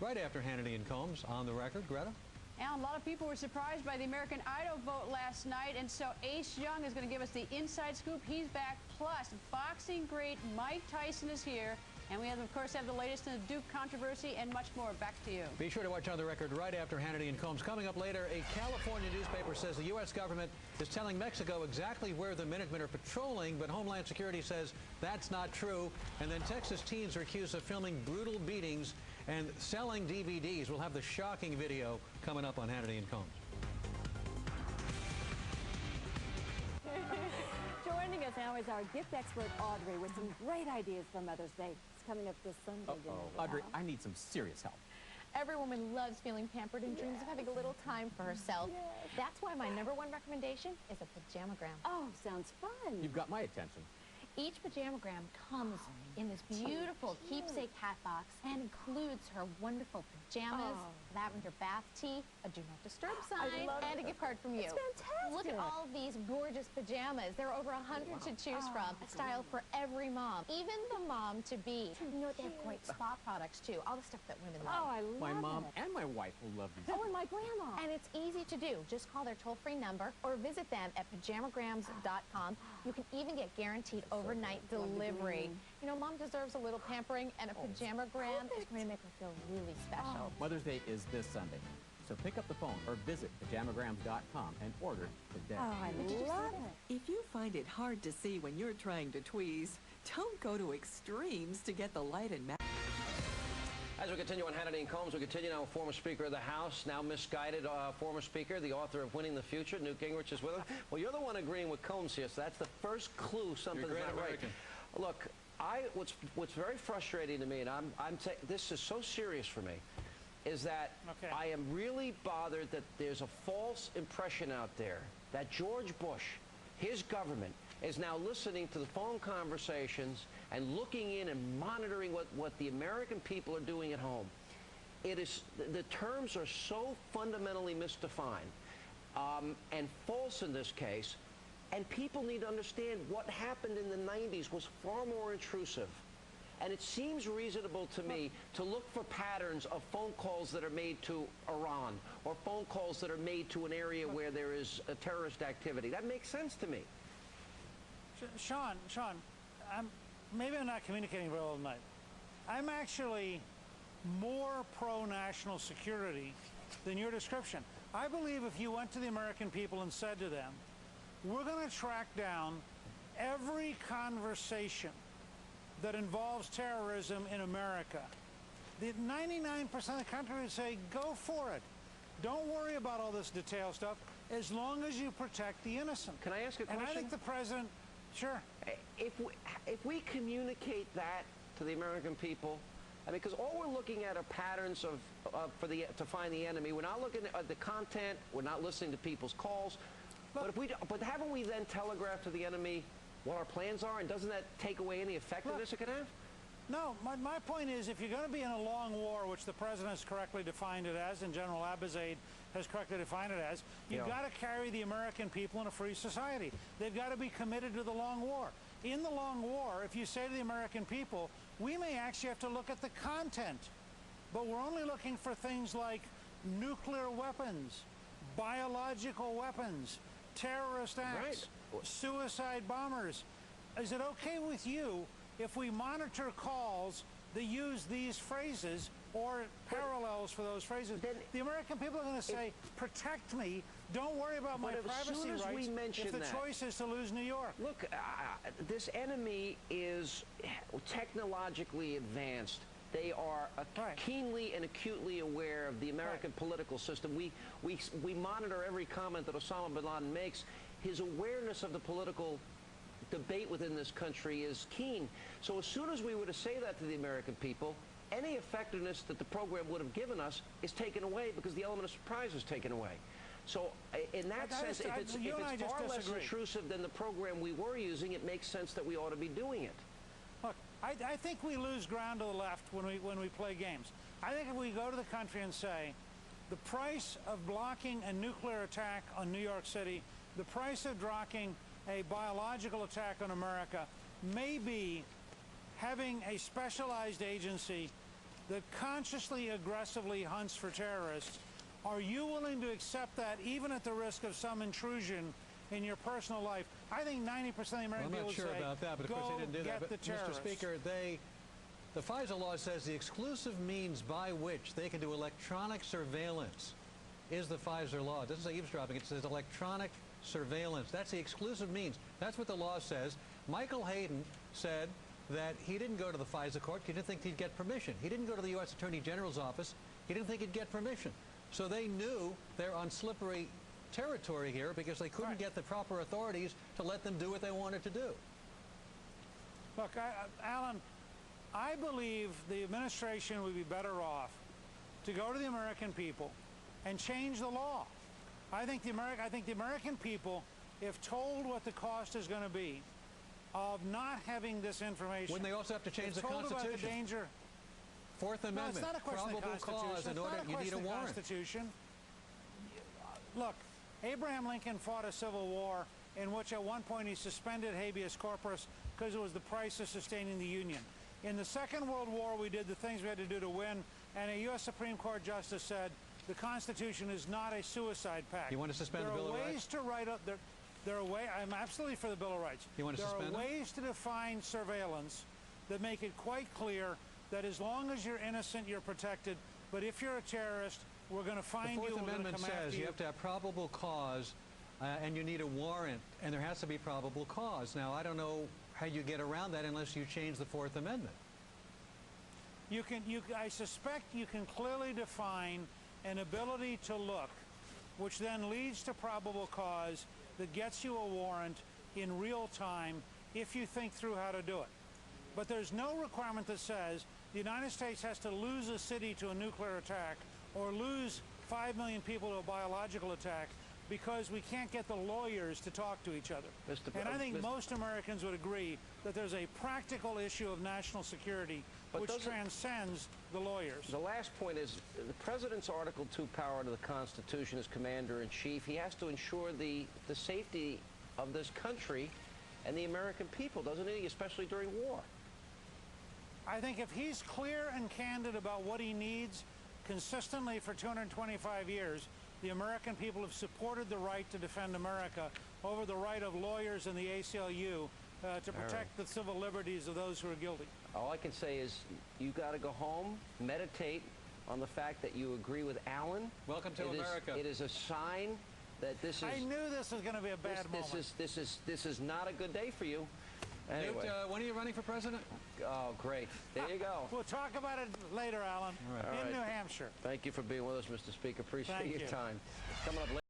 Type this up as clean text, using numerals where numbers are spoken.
Right after Hannity and Colmes on the record. Greta? And a lot of people were surprised by the American Idol vote last night, and so Ace Young is going to give us the inside scoop. He's back. Plus, boxing great Mike Tyson is here. And we, of course, have the latest in the Duke controversy and much more. Back to you. Be sure to watch On the Record right after Hannity and Colmes. Coming up later, a California newspaper says the U.S. government is telling Mexico exactly where the Minutemen are patrolling, but Homeland Security says that's not true. And then Texas teens are accused of filming brutal beatings and selling DVDs. We'll have the shocking video coming up on Hannity and Colmes. Joining us now is our gift expert, Audrey, with some great ideas for Mother's Day. It's coming up this Sunday. Audrey, I need some serious help. Every woman loves feeling pampered and dreams of having a little time for herself. Yes. That's why my #1 recommendation is a pajamagram. Oh, sounds fun. You've got my attention. Each pajamagram comes in this beautiful keepsake hat box and includes her wonderful pajamas, lavender bath tea, a do not disturb sign, and a gift card from you. It's fantastic. Look at all of these gorgeous pajamas. There are over 100 to choose from. A style for every mom, even the mom-to-be. You know what? They have great spa products, too. All the stuff that women love. Oh, I love My mom it. and my wife will love these. Oh, and my grandma. And it's easy to do. Just call their toll-free number or visit them at pajamagrams.com. You can even get guaranteed overnight delivery. You know, mom deserves a little pampering, and a pajamagram is going to make her feel really special. Mother's Day is this Sunday. So pick up the phone or visit pajamagrams.com and order today. Oh, I love it. If you find it hard to see when you're trying to tweeze, don't go to extremes to get the light and magic. As we continue on Hannity and Colmes, we continue now with former Speaker of the House, now misguided former Speaker, the author of Winning the Future, Newt Gingrich is with us. Well, you're the one agreeing with Colmes here, so that's the first clue something's not right. Look, what's very frustrating to me, and this is so serious for me, is that I am really bothered that there's a false impression out there that George Bush, his government, is now listening to the phone conversations and looking in and monitoring what the American people are doing at home. It is, the terms are so fundamentally misdefined and false in this case, and people need to understand what happened in the 90s was far more intrusive. And it seems reasonable to me to look for patterns of phone calls that are made to Iran or phone calls that are made to an area where there is a terrorist activity. That makes sense to me. Sean, maybe I'm not communicating very well tonight. I'm actually more pro-national security than your description. I believe if you went to the American people and said to them, we're going to track down every conversation that involves terrorism in America, the 99% of the country would say, go for it. Don't worry about all this detail stuff as long as you protect the innocent. Can I ask a question? And I think the president, sure. If we communicate that to the American people, I mean, because all we're looking at are patterns to find the enemy. We're not looking at the content. We're not listening to people's calls. But haven't we then telegraphed to the enemy what our plans are, and doesn't that take away any effectiveness it could have? No, my point is, if you're going to be in a long war, which the president has correctly defined it as, and General Abizaid has correctly defined it as, you've got to carry the American people in a free society. They've got to be committed to the long war. In the long war, if you say to the American people, we may actually have to look at the content, but we're only looking for things like nuclear weapons, biological weapons, terrorist acts, suicide bombers. Is it okay with you if we monitor calls that use these phrases or parallels for those phrases? The American people are going to say, protect me, don't worry about my privacy rights if the choice is to lose New York. Look, this enemy is technologically advanced. They are keenly and acutely aware of the American political system. We monitor every comment that Osama bin Laden makes. His awareness of the political debate within this country is keen. So as soon as we were to say that to the American people, any effectiveness that the program would have given us is taken away because the element of surprise is taken away. So in that sense, if it's far less intrusive than the program we were using, it makes sense that we ought to be doing it. Look, I think we lose ground to the left when we play games. I think if we go to the country and say, the price of blocking a nuclear attack on New York City, the price of blocking a biological attack on America may be having a specialized agency that consciously, aggressively hunts for terrorists, are you willing to accept that even at the risk of some intrusion in your personal life? I think 90% of the American people would say, I'm not sure about that, but of course they didn't do that. But Mr. Speaker, the FISA law says the exclusive means by which they can do electronic surveillance is the FISA law. It doesn't say eavesdropping. It says electronic surveillance. That's the exclusive means. That's what the law says. Michael Hayden said that he didn't go to the FISA court. He didn't think he'd get permission. He didn't go to the U.S. Attorney General's office. He didn't think he'd get permission. So they knew they're on slippery territory here because they couldn't get the proper authorities to let them do what they wanted to do. Look, Alan, I believe the administration would be better off to go to the American people and change the law. I think the American people, if told what the cost is going to be of not having this information, wouldn't they also have to change the Constitution? About the danger. Fourth Amendment. No, it's not a question of the Constitution. In order, you need a warrant. Constitution. Look, Abraham Lincoln fought a civil war in which at one point he suspended habeas corpus because it was the price of sustaining the Union. In the Second World War, we did the things we had to do to win, and a U.S. Supreme Court justice said the Constitution is not a suicide pact. You want to suspend the Bill of Rights? There are ways to write up. There are ways. I'm absolutely for the Bill of Rights. You want to suspend There are ways to define surveillance that make it quite clear that as long as you're innocent, you're protected. But if you're a terrorist, we're going to find you. The Fourth Amendment says you have to have probable cause, and you need a warrant, and there has to be probable cause. Now, I don't know how you get around that unless you change the Fourth Amendment. I suspect you can clearly define an ability to look, which then leads to probable cause that gets you a warrant in real time if you think through how to do it. But there's no requirement that says the United States has to lose a city to a nuclear attack or lose 5 million people to a biological attack because we can't get the lawyers to talk to each other. And I think most Americans would agree that there's a practical issue of national security which transcends the lawyers. The last point is the President's Article 2 power to the Constitution as Commander-in-Chief. He has to ensure the safety of this country and the American people, doesn't he, especially during war? I think if he's clear and candid about what he needs consistently for 225 years, the American people have supported the right to defend America over the right of lawyers and the ACLU to protect the civil liberties of those who are guilty. All I can say is you got to go home, meditate on the fact that you agree with Alan. Welcome to America. It is a sign that this is... I knew this was going to be a bad moment. This is not a good day for you. Anyway. Newt, when are you running for president? Oh, great. There you go. We'll talk about it later, Alan, in New Hampshire. Thank you for being with us, Mr. Speaker. Appreciate your time. Coming up later.